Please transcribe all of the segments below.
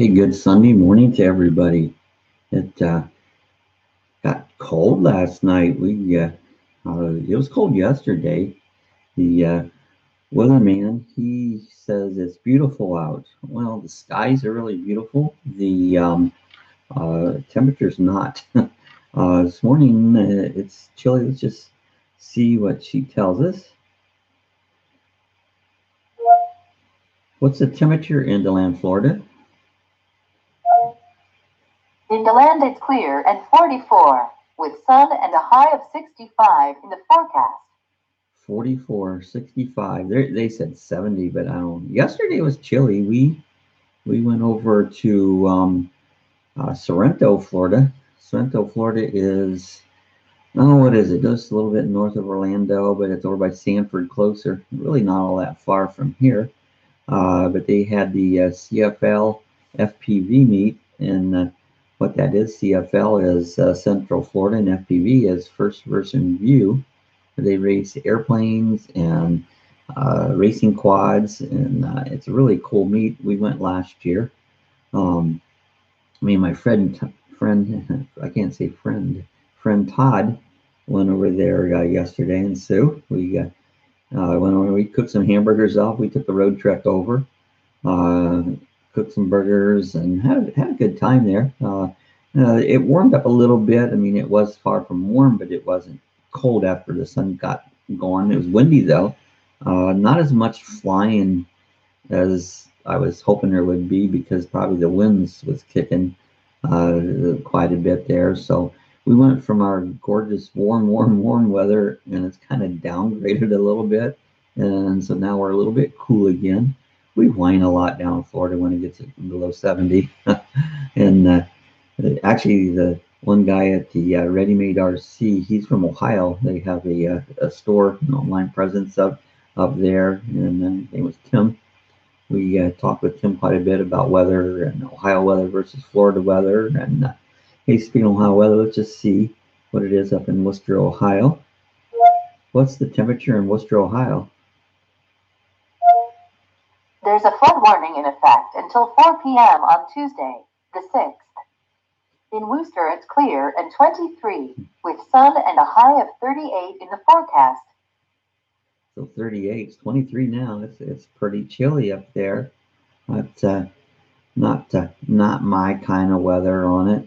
Hey, good Sunday morning to everybody. It got cold last night. It was cold yesterday. The weatherman, he says it's beautiful out. Well, the skies are really beautiful. The temperature's not. This morning it's chilly. Let's just see what she tells us. What's the temperature in DeLand, Florida? In DeLand, it's clear and 44, with sun and a high of 65 in the forecast. 44, 65. They said 70, but I don't. Yesterday was chilly. We went over to Sorrento, Florida. Sorrento, Florida is, oh, what is it? Just a little bit north of Orlando, but it's over by Sanford, closer. Really not all that far from here. But they had the CFL FPV meet, and what that is, CFL is Central Florida, and FPV is first person view. They race airplanes and racing quads, and it's a really cool meet. We went last year. Me and my friend, I can't say friend Todd went over there yesterday, and Sue. We went over. We cooked some hamburgers up. We took the road trek over, uh, cooked some burgers, and had a good time there. It warmed up a little bit. I mean, it was far from warm, but it wasn't cold after the sun got going. It was windy though. Not as much flying as I was hoping there would be because probably the winds was kicking quite a bit there. So we went from our gorgeous warm weather, and it's kind of downgraded a little bit, and so now we're a little bit cool again. We whine a lot down in Florida when it gets below 70, and actually the one guy at the Ready Made RC, he's from Ohio. They have a store, an online presence up there, and his name was Tim. We talked with Tim quite a bit about weather and Ohio weather versus Florida weather. And hey, speaking of Ohio weather, let's just see what it is up in Worcester, Ohio. What's the temperature in Worcester, Ohio? There's a flood warning in effect until 4 p.m. on Tuesday, the 6th. In Worcester, it's clear and 23, with sun and a high of 38 in the forecast. So 38, it's 23 now. It's pretty chilly up there. But not my kind of weather on it.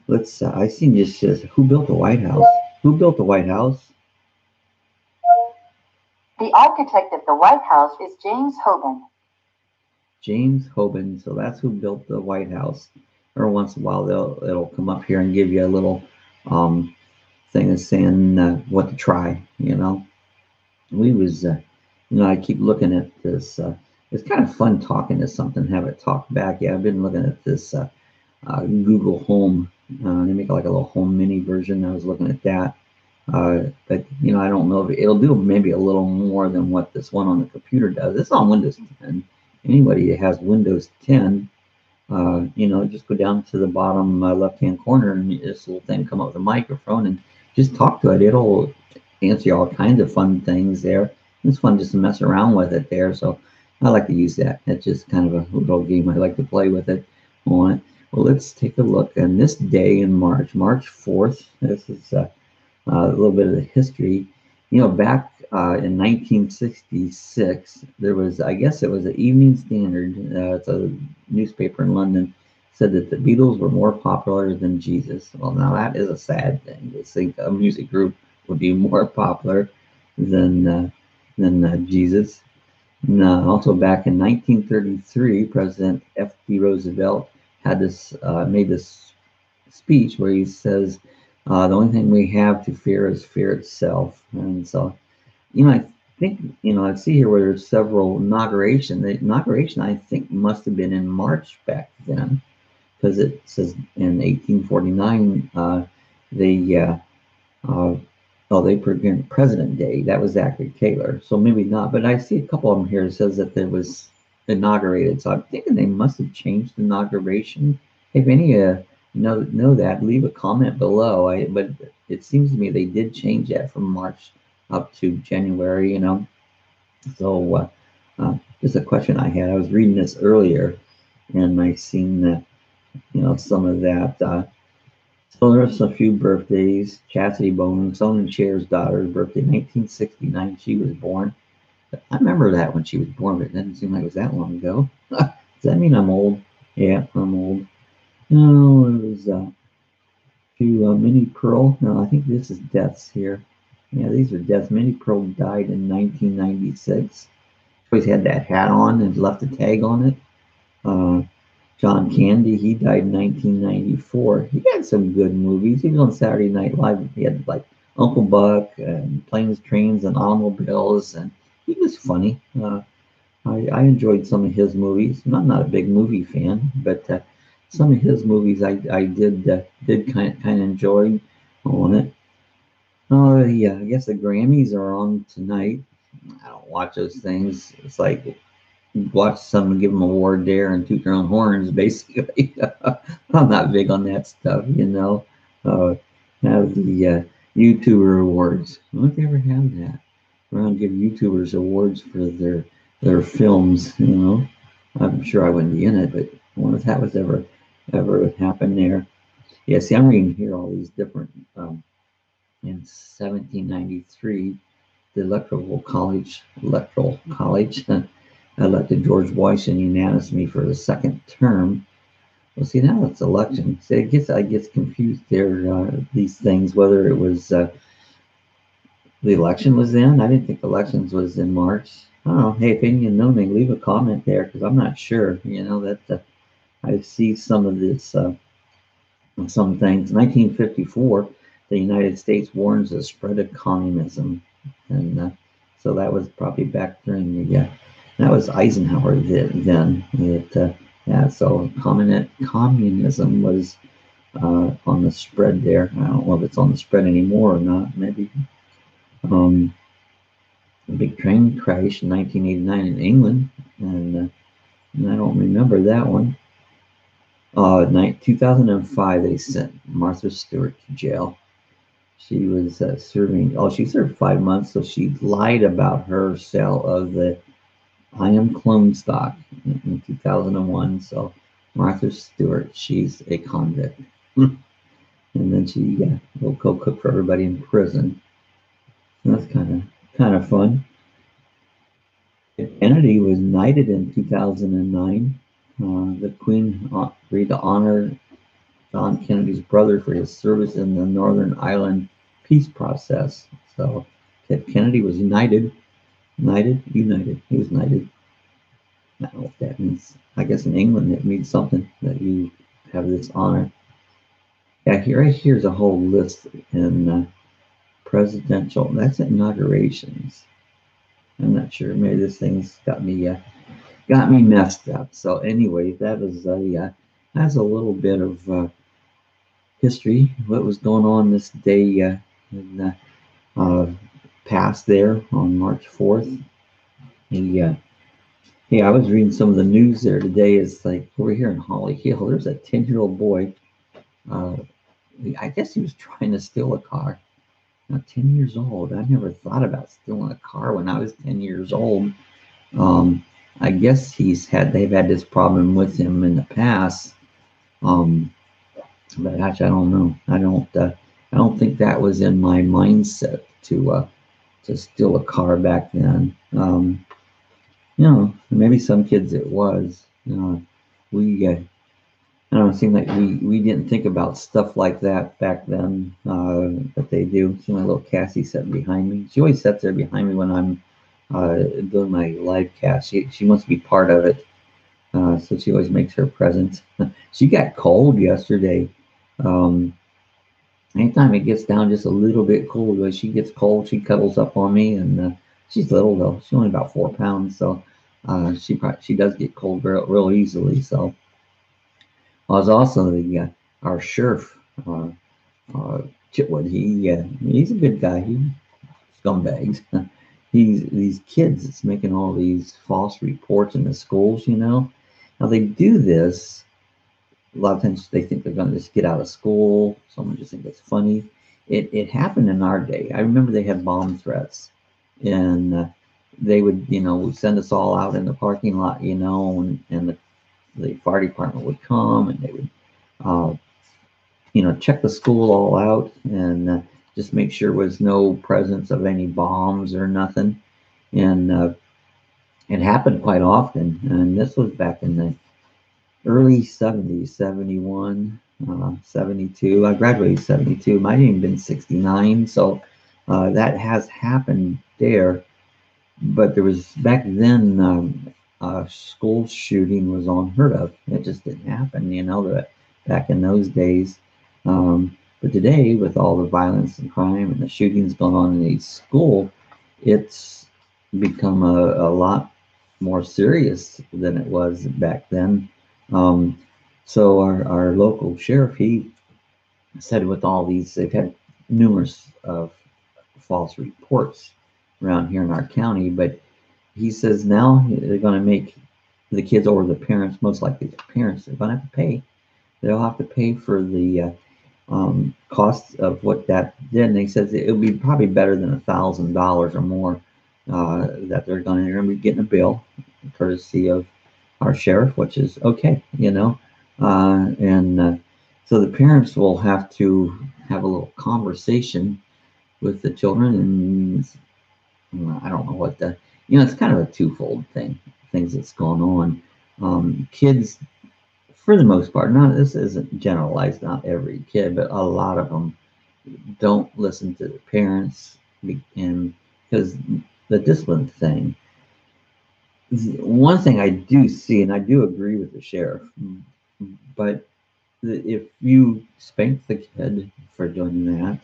Let's. I seen just says who built the White House? Who built the White House? The architect of the White House is James Hoban. James Hoban. So that's who built the White House. Every once in a while, it'll come up here and give you a little thing of saying what to try. We was, I keep looking at this. It's kind of fun talking to something, have it talk back. Yeah, I've been looking at this Google Home. They make like a little home mini version. I was looking at that. But I don't know if it'll do maybe a little more than what this one on the computer does. It's on Windows 10. Anybody that has Windows 10, just go down to the bottom left-hand corner and this little thing come up with a microphone and just talk to it. It'll answer all kinds of fun things there. It's fun just to mess around with it there. So I like to use that. It's just kind of a little game I like to play with it on it. Well, let's take a look. And this day in March 4th, this is a little bit of the history. Back in 1966, there was, I guess it was an Evening Standard. It's a newspaper in London, said that the Beatles were more popular than Jesus. Well, now that is a sad thing to think a music group would be more popular than Jesus. And also back in 1933, President F.D. Roosevelt had made this speech where he says, the only thing we have to fear is fear itself. And so, I think, I see here where there's several inaugurations. The inauguration, I think, must have been in March back then, because it says in 1849, they put President Day. That was Zachary Taylor. So maybe not, but I see a couple of them here. It says that it was inaugurated. So I'm thinking they must have changed the inauguration. If any know that, leave a comment below. But it seems to me they did change that from March up to January. So just a question I had. I was reading this earlier, and I seen some of that. So there's a few birthdays. Chastity Bowman, Sonny Cher's daughter's birthday, 1969. She was born. I remember that when she was born, but it doesn't seem like it was that long ago. Does that mean I'm old? Yeah, I'm old. No, it was to Minnie Pearl. No, I think this is deaths here. Yeah, these are deaths. Minnie Pearl died in 1996. She always had that hat on and left a tag on it. Uh, John Candy, he died in 1994. He had some good movies. He was on Saturday Night Live. He had like Uncle Buck and Planes, Trains, and Automobiles, and he was funny. I enjoyed some of his movies. I'm not a big movie fan, but some of his movies I did kind of enjoy on it. Oh yeah, I guess the Grammys are on tonight. I don't watch those things. It's like watch someone give them a award there and toot their own horns, basically. I'm not big on that stuff. Uh, have the YouTuber awards. I don't think they ever have that. Around give YouTubers awards for their films. I'm sure I wouldn't be in it, but I wonder if that was ever happened there. Yeah, see, I'm reading here all these different. In 1793, the Electoral College elected George Washington unanimously for the second term. Well, see, now it's election. See, I get confused there. These things, whether it was the election was in. I didn't think elections was in March. I don't know. Hey, if any of you know me, leave a comment there because I'm not sure. That I see some of this, some things. 1954, the United States warns the spread of communism, and so that was probably back during that was Eisenhower then. Yeah, so communism was on the spread there. I don't know if it's on the spread anymore or not. Maybe. Um, a big train crash in 1989 in England, and I don't remember that one. 2005, they sent Martha Stewart to jail. She was she served 5 months, so she lied about her sale of the I am clone stock in 2001. So Martha Stewart, she's a convict. And then she will go cook for everybody in prison. So that's kind of fun. Kennedy was knighted in 2009. The Queen agreed to honor John Kennedy's brother for his service in the Northern Ireland peace process. So Ted Kennedy was united. He was knighted. I don't know what that means. I guess in England it means something that you have this honor. Yeah, here's a whole list in presidential. That's inaugurations. I'm not sure. Maybe this thing's got me messed up. So anyway, that's a little bit of history. What was going on this day in the past there on March 4th. Yeah, hey, I was reading some of the news there today. It's like over here in Holly Hill, there's a 10-year-old boy. Uh, I guess he was trying to steal a car. Now, 10 years old. I never thought about stealing a car when I was 10 years old. Um, I guess they've had this problem with him in the past. Um, but gosh, I don't know. I don't think that was in my mindset to steal a car back then. Maybe some kids it was. We I don't know, it seemed like we didn't think about stuff like that back then, but they do. See my little Cassie sitting behind me. She always sits there behind me when I'm doing my live cast. She wants to be part of it, so she always makes her presence. She got cold yesterday. Um, Anytime it gets down just a little bit cold, when she gets cold, she cuddles up on me, and she's little though. She's only about 4 pounds, so she does get cold real easily. So I was also our sheriff, uh, Chitwood. He's a good guy. He scumbags. He's these kids that's making all these false reports in the schools. Now they do this a lot of times they think they're going to just get out of school. Someone just think it's funny. It happened in our day. I remember they had bomb threats, and they would send us all out in the parking lot, and the fire department would come and they would, uh, check the school all out and just make sure there was no presence of any bombs or nothing. And it happened quite often. And this was back in the early 70s, 71, 72. I graduated 72. Might have even been 69. So that has happened there. But there was back then, school shooting was unheard of. It just didn't happen, back in those days. But today, with all the violence and crime and the shootings going on in each school, it's become a lot more serious than it was back then. Um, so our local sheriff, he said with all these, they've had numerous false reports around here in our county, but he says now they're going to make the kids or the parents, most likely the parents, they're going to have to pay. They'll have to pay for the costs of what that did. And he says it'll be probably better than $1,000 or more that they're going to be getting a bill, courtesy of our sheriff, which is okay, and so the parents will have to have a little conversation with the children, and I don't know what it's kind of a twofold things that's going on. Kids, for the most part, not this isn't generalized, not every kid, but a lot of them don't listen to the parents, and because the discipline thing. One thing I do see, and I do agree with the sheriff, but if you spank the kid for doing that,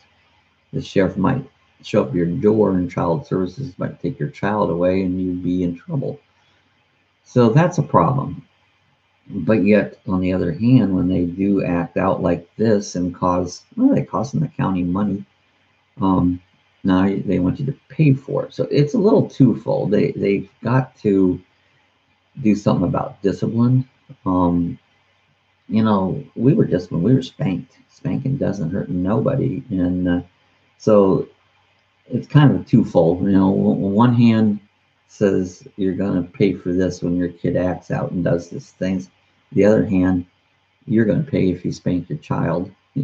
the sheriff might show up at your door and child services might take your child away and you'd be in trouble. So that's a problem. But yet, on the other hand, when they do act out like this and they costing the county money, now they want you to pay for it. So it's a little twofold. They've got to do something about discipline. We were disciplined. We were spanked. Spanking doesn't hurt nobody, and so it's kind of twofold. On one hand says you're going to pay for this when your kid acts out and does these things. The other hand, you're going to pay if you spank your child. They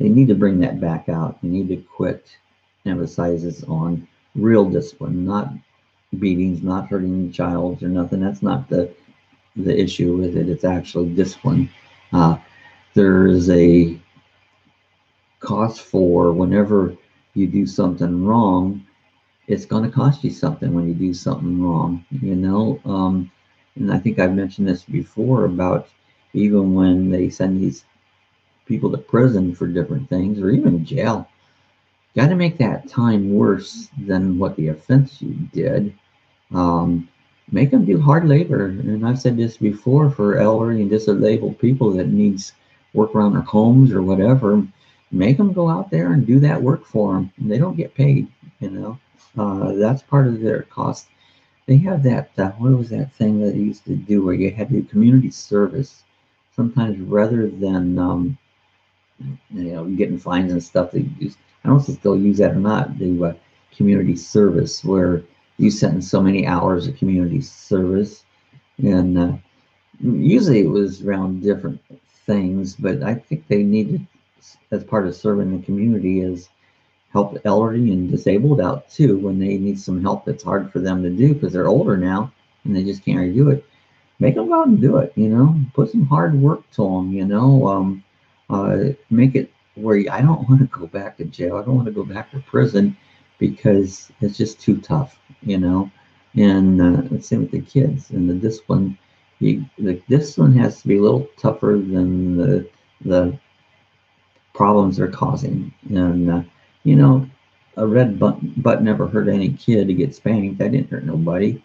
need to bring that back out. They need to quit emphasizes on real discipline, not beatings, not hurting the child or nothing. That's not the issue with it. It's actually discipline. Uh, there is a cost for whenever you do something wrong, it's going to cost you something when you do something wrong, and I think I've mentioned this before about even when they send these people to prison for different things or even jail, got to make that time worse than what the offense you did. Make them do hard labor, and I've said this before, for elderly and disabled people that needs work around their homes or whatever, make them go out there and do that work for them. And they don't get paid, that's part of their cost. They have that, what was that thing that they used to do where you had to do community service? Sometimes rather than, getting fines and stuff, they use, I don't know if they still use that or not, the community service, where you sent so many hours of community service. And usually it was around different things, but I think they needed, as part of serving the community, is help the elderly and disabled out too when they need some help that's hard for them to do because they're older now and they just can't do it. Make them go out and do it, put some hard work to them, make it where I don't want to go back to jail. I don't want to go back to prison because it's just too tough, and let's same with the kids and the discipline. The discipline has to be a little tougher than the problems they're causing. And a red butt never hurt any kid to get spanked. That didn't hurt nobody.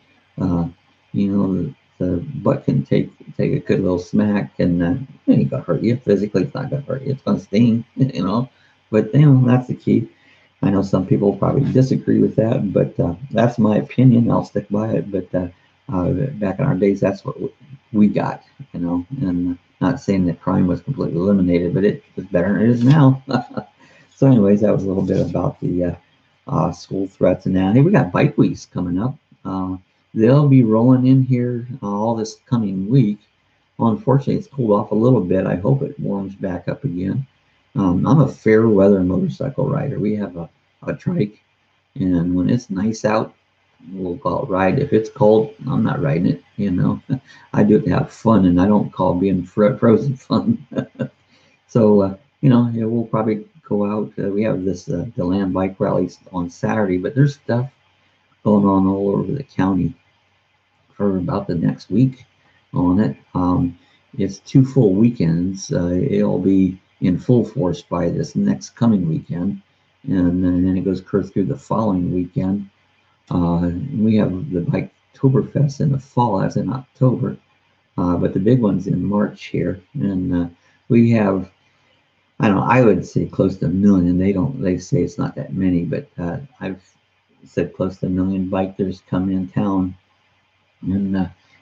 The butt can take a good little smack, and it ain't gonna hurt you physically. It's not gonna hurt you. It's gonna sting, But that's the key. I know some people probably disagree with that, but that's my opinion. I'll stick by it. But back in our days, that's what we got, And not saying that crime was completely eliminated, but it was better than it is now. So, anyways, that was a little bit about the school threats and that. Hey, we got bike weeks coming up. They'll be rolling in here all this coming week. Well, unfortunately, it's cooled off a little bit. I hope it warms back up again. I'm a fair weather motorcycle rider. We have a trike, and when it's nice out, we'll go out ride. If it's cold, I'm not riding it. I do it to have fun, and I don't call being frozen fun. So, yeah, we'll probably go out. We have this the land bike rallies on Saturday, but there's stuff going on all over the county for about the next week on it. It's 2 full weekends. It'll be in full force by this next coming weekend, and then it goes through the following weekend. We have the Biketoberfest in the fall. That's in October, but the big one's in March here, and we have. I don't know. I would say close to a million. They don't. They say it's not that many, but I've said close to a million bikers come in town. And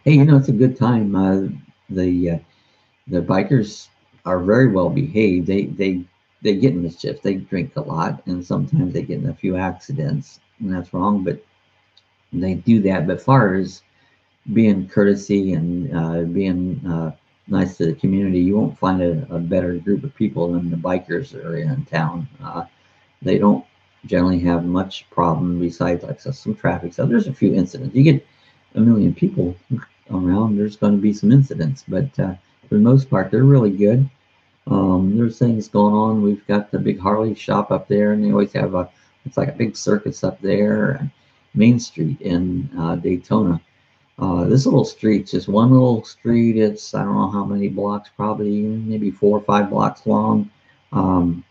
hey, it's a good time. The the bikers are very well behaved. They get in mischief. They drink a lot, and sometimes they get in a few accidents, and that's wrong. But they do that. But far as being courtesy and being nice to the community, you won't find a better group of people than the bikers that are in town. They don't generally have much problem besides like some traffic stuff. There's a few incidents. You get a million people around, there's going to be some incidents, but for the most part, they're really good. There's things going on. We've got the big Harley shop up there, and they always have it's like a big circus up there, Main Street in Daytona. This little street's just one little street. It's I don't know how many blocks, probably maybe 4 or 5 blocks long. Um,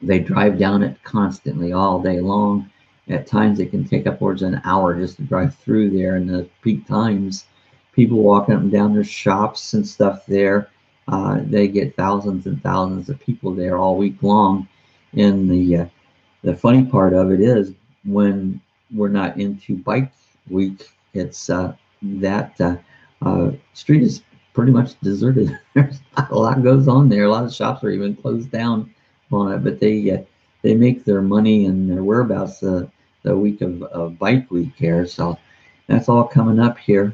they drive down it constantly all day long. At times, it can take upwards of an hour just to drive through there. In the peak times, people walking up and down their shops and stuff there. They get thousands and thousands of people there all week long. And the funny part of it is when we're not into bike week, it's that street is pretty much deserted. There's not a lot goes on there. A lot of shops are even closed down on it, but they make their money and their whereabouts the week of bike week here. So that's all coming up here.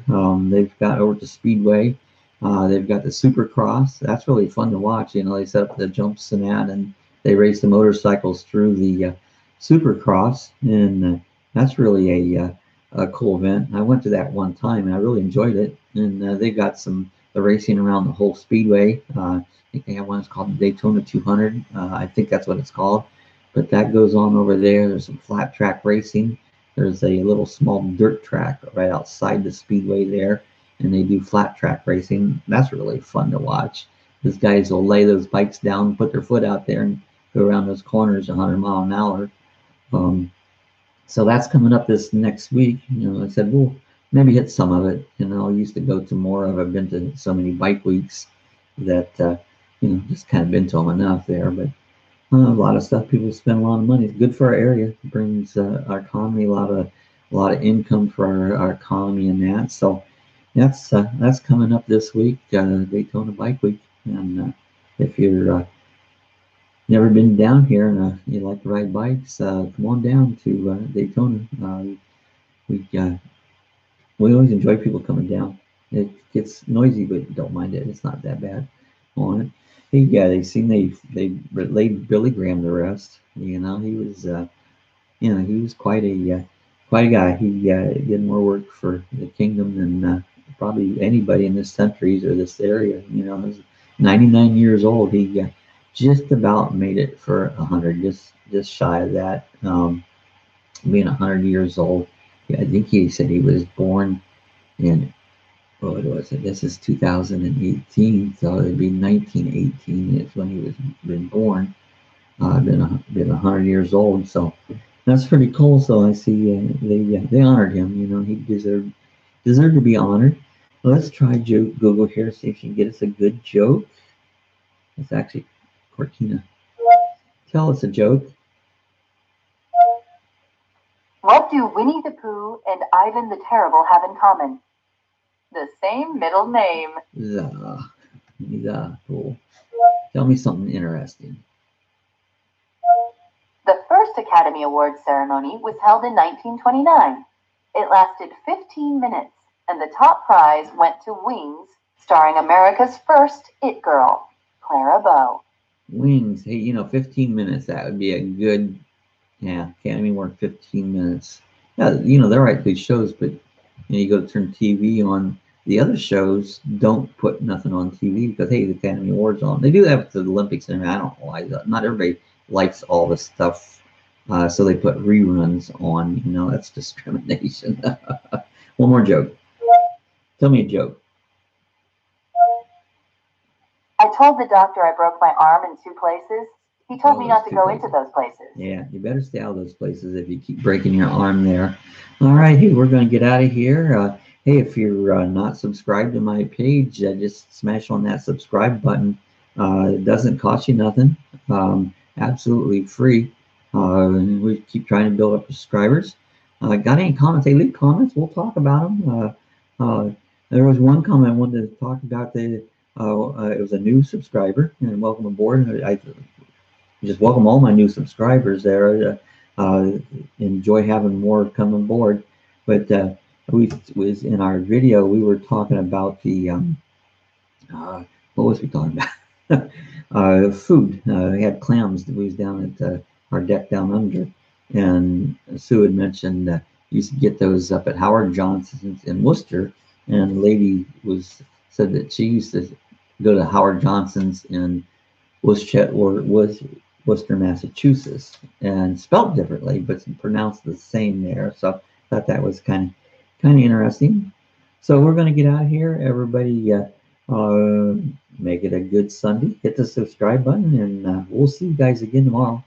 They've got over to Speedway. They've got the Supercross. That's really fun to watch. They set up the jumps and that, and they race the motorcycles through the Supercross, and that's really a cool event. I went to that one time, and I really enjoyed it. And they got the racing around the whole speedway. I think they have one that's called the Daytona 200. I think that's what it's called. But that goes on over there. There's some flat track racing. There's a little small dirt track right outside the speedway there, and they do flat track racing. That's really fun to watch. These guys will lay those bikes down, put their foot out there, and go around those corners 100 mile an hour. Um, so that's coming up this next week. I said, well, maybe hit some of it. I used to go to more of. I've been to so many bike weeks that just kind of been to them enough there. But a lot of stuff. People spend a lot of money. It's good for our area. It brings our economy a lot of income for our economy and that. So that's coming up this week, Daytona Bike Week. And if you're never been down here and you like to ride bikes, come on down to Daytona. We we always enjoy people coming down. It gets noisy, but don't mind it. It's not that bad on it. Hey, yeah, they laid Billy Graham to rest. He was quite a guy. He did more work for the kingdom than probably anybody in this country or this area. He was 99 years old. He just about made it for 100, just shy of that. Being 100 years old. Yeah, I think he said he was born in what was it? This is 2018, so it'd be 1918 is when he was been born. Been 100 years old, so that's pretty cool. So I see they honored him. He deserved to be honored. Let's try Google here, see if she can get us a good joke. It's actually Cortina. Tell us a joke. What do Winnie the Pooh and Ivan the Terrible have in common? The same middle name. Cool. Tell me something interesting. The first Academy Awards ceremony was held in 1929. It lasted 15 minutes, and the top prize went to Wings starring America's first it girl, Clara Bow. Wings. Hey, 15 minutes. That would be a good. Yeah, Academy Award 15 minutes. Yeah, they're right, good shows, but you go to turn TV on. The other shows don't put nothing on TV because hey, the Academy Awards on. They do that with the Olympics, and I don't know why. Not everybody likes all this stuff, so they put reruns on. That's discrimination. One more joke. Tell me a joke. I told the doctor I broke my arm in 2 places. He told Oh, me those not to two go into places. those places. Yeah, you better stay out of those places if you keep breaking your arm there. All right, hey, we're going to get out of here. Hey, if you're not subscribed to my page, just smash on that subscribe button. It doesn't cost you nothing. Absolutely free. We keep trying to build up subscribers. Got any comments? Hey, leave comments. We'll talk about them. There was one comment I wanted to talk about. It was a new subscriber, and welcome aboard. I just welcome all my new subscribers there. Enjoy having more come aboard. But we was in our video we were talking about the what was we talking about? Food. We had clams. We was down at our deck down under, and Sue had mentioned you used to get those up at Howard Johnson's in Worcester, and the lady said that she used to go to Howard Johnson's in Worcester, Massachusetts, and spelled differently, but pronounced the same there. So I thought that was kind of interesting. So we're going to get out of here. Everybody, uh, make it a good Sunday. Hit the subscribe button, and we'll see you guys again tomorrow.